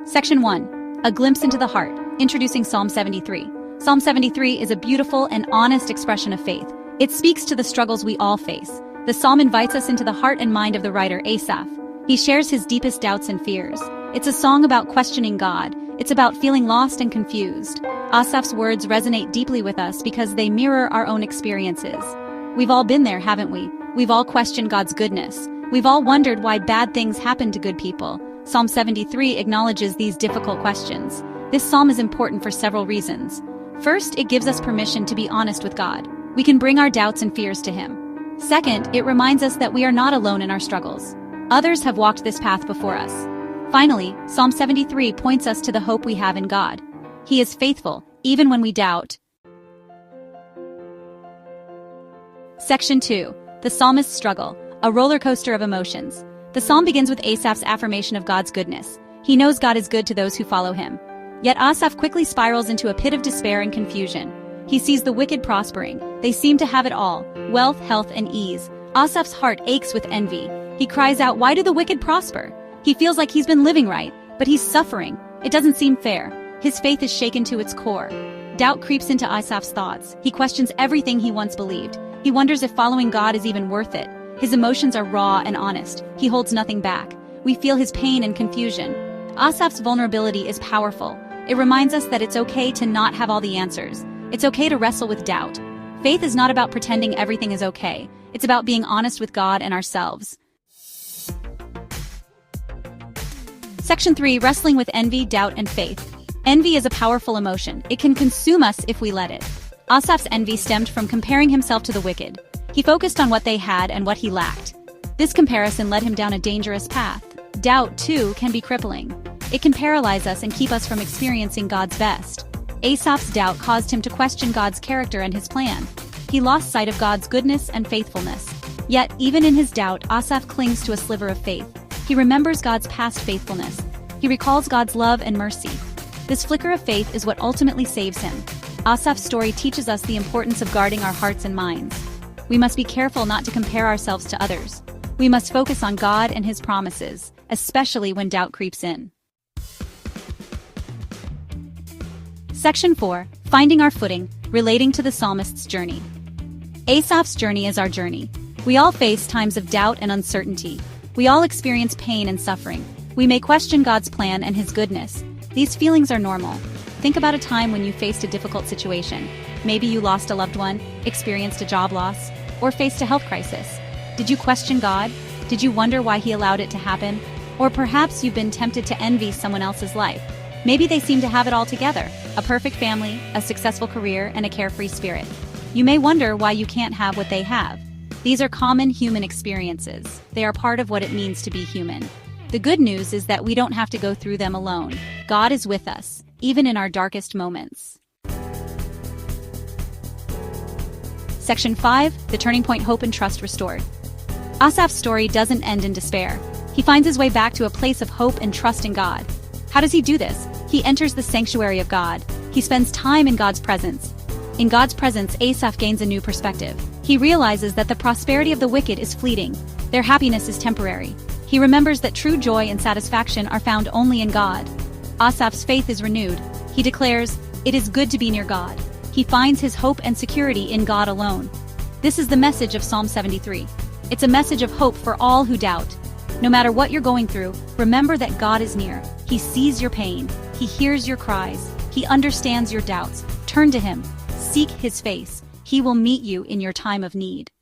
Section 1. A Glimpse into the Heart, introducing Psalm 73. Psalm 73 is a beautiful and honest expression of faith. It speaks to the struggles we all face. The psalm invites us into the heart and mind of the writer Asaph. He shares his deepest doubts and fears. It's a song about questioning God. It's about feeling lost and confused. Asaph's words resonate deeply with us because they mirror our own experiences. We've all been there, haven't we? We've all questioned God's goodness. We've all wondered why bad things happen to good people. Psalm 73 acknowledges these difficult questions. This psalm is important for several reasons. First, it gives us permission to be honest with God. We can bring our doubts and fears to Him. Second, it reminds us that we are not alone in our struggles. Others have walked this path before us. Finally, Psalm 73 points us to the hope we have in God. He is faithful, even when we doubt. Section 2. The Psalmist's Struggle, a roller coaster of emotions. The psalm begins with Asaph's affirmation of God's goodness. He knows God is good to those who follow Him. Yet Asaph quickly spirals into a pit of despair and confusion. He sees the wicked prospering. They seem to have it all: wealth, health, and ease. Asaph's heart aches with envy. He cries out, "Why do the wicked prosper?" He feels like he's been living right, but he's suffering. It doesn't seem fair. His faith is shaken to its core. Doubt creeps into Asaph's thoughts. He questions everything he once believed. He wonders if following God is even worth it. His emotions are raw and honest. He holds nothing back. We feel his pain and confusion. Asaph's vulnerability is powerful. It reminds us that it's okay to not have all the answers. It's okay to wrestle with doubt. Faith is not about pretending everything is okay. It's about being honest with God and ourselves. Section 3. Wrestling with envy, doubt, and faith. Envy is a powerful emotion. It can consume us if we let it. Asaph's envy stemmed from comparing himself to the wicked. He focused on what they had and what he lacked. This comparison led him down a dangerous path. Doubt, too, can be crippling. It can paralyze us and keep us from experiencing God's best. Asaph's doubt caused him to question God's character and His plan. He lost sight of God's goodness and faithfulness. Yet, even in his doubt, Asaph clings to a sliver of faith. He remembers God's past faithfulness. He recalls God's love and mercy. This flicker of faith is what ultimately saves him. Asaph's story teaches us the importance of guarding our hearts and minds. We must be careful not to compare ourselves to others. We must focus on God and His promises, especially when doubt creeps in. Section 4. Finding our footing, relating to the psalmist's journey. Asaph's journey is our journey. We all face times of doubt and uncertainty. We all experience pain and suffering. We may question God's plan and His goodness. These feelings are normal. Think about a time when you faced a difficult situation. Maybe you lost a loved one, experienced a job loss, or faced a health crisis. Did you question God? Did you wonder why He allowed it to happen? Or perhaps you've been tempted to envy someone else's life. Maybe they seem to have it all together: a perfect family, a successful career, and a carefree spirit. You may wonder why you can't have what they have. These are common human experiences. They are part of what it means to be human. The good news is that we don't have to go through them alone. God is with us, even in our darkest moments. Section 5. The Turning Point, Hope and Trust Restored. Asaph's story doesn't end in despair. He finds his way back to a place of hope and trust in God. How does he do this? He enters the sanctuary of God. He spends time in God's presence. In God's presence, Asaph gains a new perspective. He realizes that the prosperity of the wicked is fleeting. Their happiness is temporary. He remembers that true joy and satisfaction are found only in God. Asaph's faith is renewed. He declares, "It is good to be near God." He finds his hope and security in God alone. This is the message of Psalm 73. It's a message of hope for all who doubt. No matter what you're going through, remember that God is near. He sees your pain. He hears your cries. He understands your doubts. Turn to Him. Seek His face. He will meet you in your time of need.